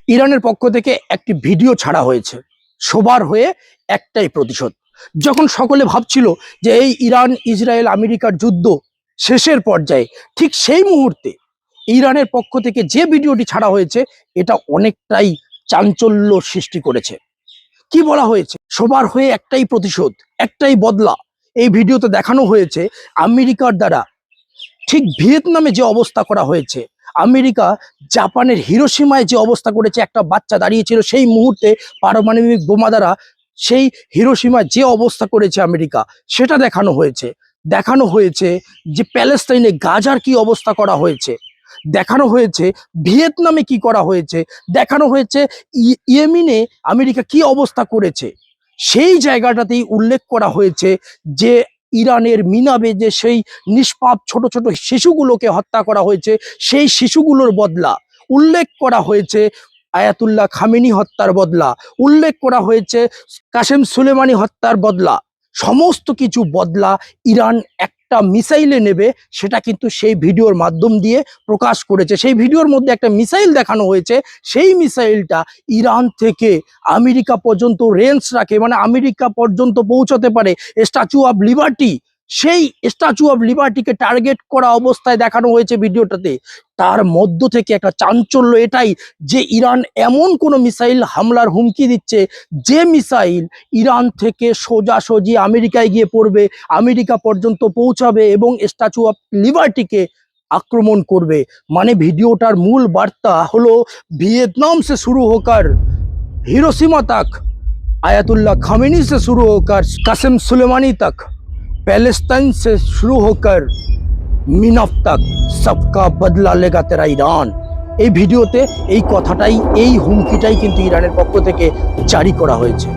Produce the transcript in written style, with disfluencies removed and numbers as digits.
ইরানের পক্ষ থেকে একটি ভিডিও ছাড়া হয়েছে, সবার হয়ে একটাই প্রতিশোধ। যখন সকলে ভাবছিল যে এই ইরান ইসরায়েল আমেরিকার যুদ্ধ শেষের পর্যায়ে, ঠিক সেই মুহূর্তে ইরানের পক্ষ থেকে যে ভিডিওটি ছাড়া হয়েছে এটা অনেকটাই চাঞ্চল্য সৃষ্টি করেছে। কি বলা হয়েছে? সবার হয়ে একটাই প্রতিশোধ, একটাই বদলা। এই ভিডিওতে দেখানো হয়েছে আমেরিকার দ্বারা ঠিক ভিয়েতনামে যে অবস্থা করা হয়েছে, আমেরিকা জাপানের হিরোশিমায় যে অবস্থা করেছে, একটা বাচ্চা দাঁড়িয়েছিল সেই মুহূর্তে পারমাণবিক বোমা দ্বারা সেই হিরোশিমায় যে অবস্থা করেছে আমেরিকা, সেটা দেখানো হয়েছে। দেখানো হয়েছে যে প্যালেস্তাইনে গাজার কি অবস্থা করা হয়েছে, দেখানো হয়েছে ভিয়েতনামে কি করা হয়েছে, দেখানো হয়েছে ইয়েমেনে আমেরিকা কি অবস্থা করেছে। সেই জায়গাটাতেই উল্লেখ করা হয়েছে যে ইরানের মিনাবে যে সেই নিষ্পাপ ছোট ছোট শিশুগুলোকে হত্যা করা হয়েছে, সেই শিশুগুলোর বদলা উল্লেখ করা হয়েছে। আয়াতুল্লাহ খামেনি হত্যার বদলা উল্লেখ করা হয়েছে, কাসেম সুলেমানি হত্যার বদলা, সমস্ত কিছু বদলা ইরান একটা মিসাইলে নেবে, সেটা কিন্তু সেই ভিডিওর মাধ্যম দিয়ে প্রকাশ করেছে। সেই ভিডিওর মধ্যে একটা মিসাইল দেখানো হয়েছে, সেই মিসাইলটা ইরান থেকে আমেরিকা পর্যন্ত রেঞ্জ রাখে, মানে আমেরিকা পর্যন্ত পৌঁছতে পারে। স্ট্যাচু অফ লিবার্টি, সেই স্ট্যাচু অফ লিবার্টিকে টার্গেট করা অবস্থায় দেখানো হয়েছে ভিডিওটাতে। তার মধ্য থেকে একটা চাঞ্চল্য এটাই যে ইরান এমন কোনো মিসাইল হামলার হুমকি দিচ্ছে যে মিসাইল ইরান থেকে সোজাসুজি আমেরিকায় গিয়ে পড়বে, আমেরিকা পর্যন্ত পৌঁছাবে এবং স্ট্যাচু অফ লিবার্টিকে আক্রমণ করবে। মানে ভিডিওটার মূল বার্তা হলো ভিয়েতনাম से शुरू होकर हिरोशिमा तक, आयतुल्लाह खामेनी से शुरू होकर कासिम सुलेमानी तक, पैलेस्टाइन से शुरू होकर মিনাফ তাক সবকা বদলা লেগা তেরা ইরান। এই ভিডিওতে এই কথাটাই, এই হুমকিটাই কিন্তু ইরানের পক্ষ থেকে জারি করা হয়েছে।